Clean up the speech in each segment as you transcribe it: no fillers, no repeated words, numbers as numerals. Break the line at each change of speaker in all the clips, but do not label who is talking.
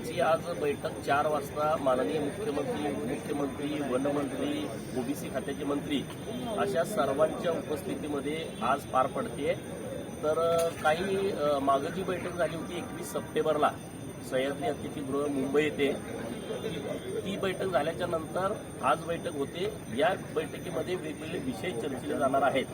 आमची आज बैठक 4 वाजता माननीय मुख्यमंत्री, उपमुख्यमंत्री, वनमंत्री, ओबीसी खात्याचे मंत्री अशा सर्वांच्या उपस्थितीमध्ये आज पार पडते. तर काही मागं जी बैठक झाली होती 21 सप्टेंबरला सह्याद्री अतिथीगृह मुंबई येथे, ती बैठक झाल्याच्या नंतर आज बैठक होते. या बैठकीमध्ये वेगवेगळे विषय चर्चिले जाणार आहेत.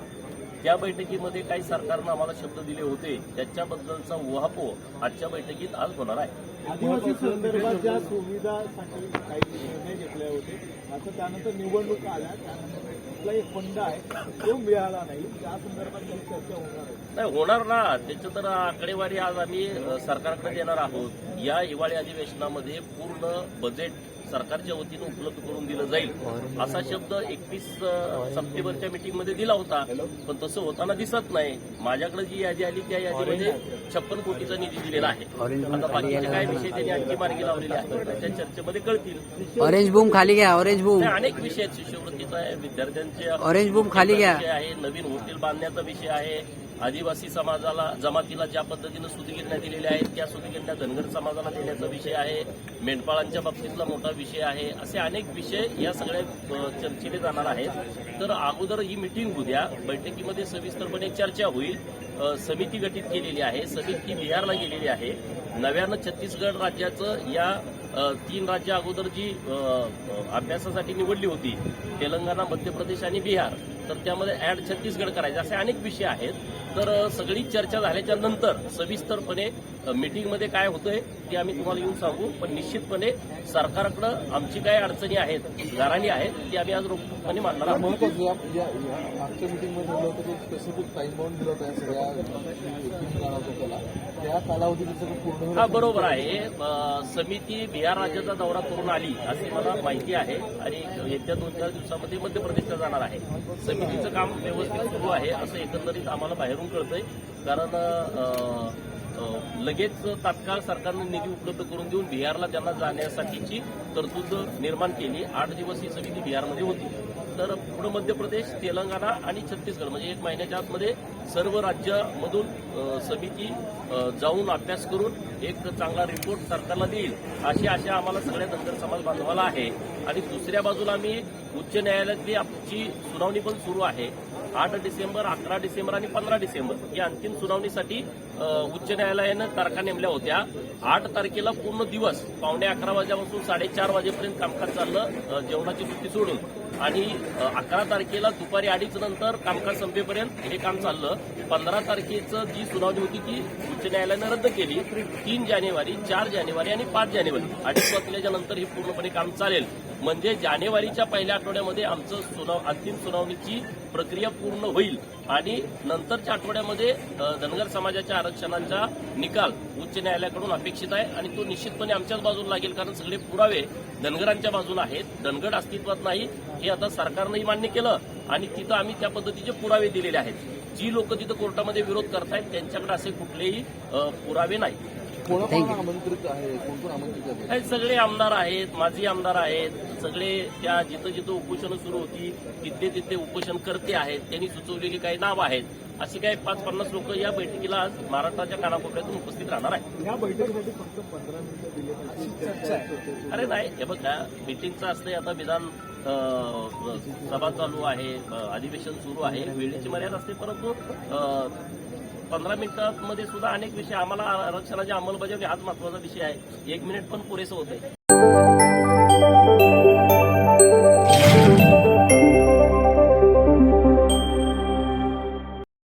त्या बैठकीमध्ये काही सरकारनं आम्हाला शब्द दिले होते त्याच्याबद्दलचा उहापोह आजच्या बैठकीत आज होणार आहे.
आदिवासी संदर्भात ज्या सुविधासाठी काही निर्णय घेतले होते, आता त्यानंतर निवडणुका आल्या, त्यानंतर कुठला एक फंड आहे तो मिळाला नाही, त्या संदर्भात काही चर्चा होणार आहे?
नाही होणार ना, त्याचं तर आकडेवारी आज आम्ही सरकारकडे देणार आहोत. या हिवाळी अधिवेशनामध्ये पूर्ण बजेट सरकारच्या वतीनं उपलब्ध करून दिलं जाईल असा शब्द 21 सप्टेंबरच्या मीटिंगमध्ये दिला होता, पण तसं होताना दिसत नाही. माझ्याकडे जी यादी आली त्या यादीमध्ये 56 कोटीचा निधी दिलेला आहे. आता बाकीचे काय विषय त्यांनी आणखी मार्गी लावलेले आहेत त्या चर्चेमध्ये कळतील.
ऑरेंज बूम खाली घ्या, ऑरेंज बूम.
अनेक विषय आहेत. शिष्यवृत्तीचा आहे, विद्यार्थ्यांचे
ऑरेंज बूम खाली घ्या
विषय आहे, नवीन हॉटेल बांधण्याचा विषय आहे, आदिवासी समाजाला जमातीला ज्या पद्धतीनं सुतगिरण्या दिलेल्या आहेत त्या सुतगिरण्या धनगर समाजाला देण्याचा विषय आहे, मेंढपाळांच्या बाबतीतला मोठा विषय आहे. असे अनेक विषय या सगळ्या चर्चेले जाणार आहेत. तर अगोदर ही मीटिंग उद्या बैठकीमध्ये सविस्तरपणे चर्चा होईल. समिती गठीत केलेली आहे, समिती बिहारला गेलेली आहे. नव्यानं छत्तीसगड राज्याचं या 3 राज्य अगोदर जी अभ्यासासाठी निवडली होती, तेलंगणा, मध्य प्रदेश आणि बिहार, तर त्यामध्ये ऍड छत्तीसगड करायचे असे अनेक विषय आहेत. तर सगळी चर्चा झाल्याच्या नंतर सविस्तरपणे मीटिंगमध्ये काय होतंय ते आम्ही तुम्हाला येऊन सांगू. पण निश्चितपणे सरकारकडं आमची काय अडचणी आहेत, गाऱ्हाणी आहेत, ती आम्ही आज रोखठोकपणे मांडणार आहोत.
मागच्या मीटिंगमध्ये ठरलं होतं की स्पेसिफिक टाइम बाउंड दिलं होतं सगळ्या त्याला, त्या कालावधीचं पूर्ण.
हा बरोबर आहे. समिती बिहार राज्याचा दौरा करून आली अशी मला माहिती आहे आणि येत्या 2-4 दिवसामध्ये मध्य प्रदेशला जाणार आहे. समितीचं काम व्यवस्थित सुरू आहे असं एकंदरीत आम्हाला बाहेरून कळतंय. कारण लगेच तात्काळ सरकारनं निधी उपलब्ध करून देऊन बिहारला त्यांना जाण्यासाठीची तरतूद निर्माण केली. 8 दिवस ही समिती बिहारमध्ये होती. तर पुढे मध्य प्रदेश, तेलंगणा आणि छत्तीसगड म्हणजे 1 महिन्याच्या आतमध्ये सर्व राज्यामधून समिती जाऊन अभ्यास करून एक चांगला रिपोर्ट सरकारला देईल अशी आशा आम्हाला सगळ्या धनगर समाज बांधवाला आहे. आणि दुसऱ्या बाजूला आम्ही उच्च न्यायालयातली आमची सुनावणी पण सुरू आहे. 8 डिसेंबर, 11 डिसेंबर आणि 15 डिसेंबर या अंतिम सुनावणीसाठी उच्च न्यायालयानं तारखा नेमल्या होत्या. 8 तारखेला पूर्ण दिवस 11:15 वाजल्यापासून 4:30 वाजेपर्यंत कामकाज चाललं जेवणाची सुट्टी सोडून, आणि 11 तारखेला दुपारी 2:30 नंतर कामकाज संपेपर्यंत हे काम चाललं. 15 तारखेचं जी सुनावणी होती ती उच्च न्यायालयानं रद्द केली. 3 जानेवारी, 4 जानेवारी आणि 5 जानेवारी 2:30 वाजल्याच्या नंतर हे पूर्णपणे काम चालेल. म्हणजे जानेवारीच्या पहिल्या आठवड्यामध्ये आमचं अंतिम सुनावणीची प्रक्रिया पूर्ण होईल आणि नंतरच्या आठवड्यामध्ये धनगर समाजाच्या आरक्षणाचा निकाल उच्च न्यायालयाकडून अपेक्षित आहे आणि तो निश्चितपणे आमच्याच बाजूला लागेल. कारण सगळे पुरावे धनगरांच्या बाजूला आहेत. धनगर अस्तित्वात नाही हे आता सरकारनंही मान्य केलं आणि तिथं आम्ही त्या पद्धतीचे पुरावे दिलेले आहेत. जी लोक तिथं कोर्टामध्ये विरोध करतायत त्यांच्याकडे असे कुठलेही पुरावे नाही.
आमंत्रित आहे, कोण आमंत्रित आहे?
सगळे आमदार आहेत, माजी आमदार आहेत, सगळे त्या जिथं जिथं उपोषणं सुरू होती तिथे तिथे उपोषण करते आहेत. त्यांनी सुचवलेली काही नाव आहेत. असे काही 5-50 लोक या बैठकीला आज महाराष्ट्राच्या कानाकोपऱ्यातून उपस्थित राहणार आहेत.
या बैठकीसाठी फक्त 15 मिनिटं दिले. अरे
नाही, हे बघा मीटिंगचं असतंय. आता विधान सभा चालू आहे, अधिवेशन सुरू आहे, वेळेची मर्यादा असते. परंतु 15 मिनिटांमध्ये सुद्धा अनेक विषय आम्हाला आरक्षणाची अंमलबजावणी हाच महत्वाचा विषय आहे. 1 मिनिट पण पुरेसं होतंय.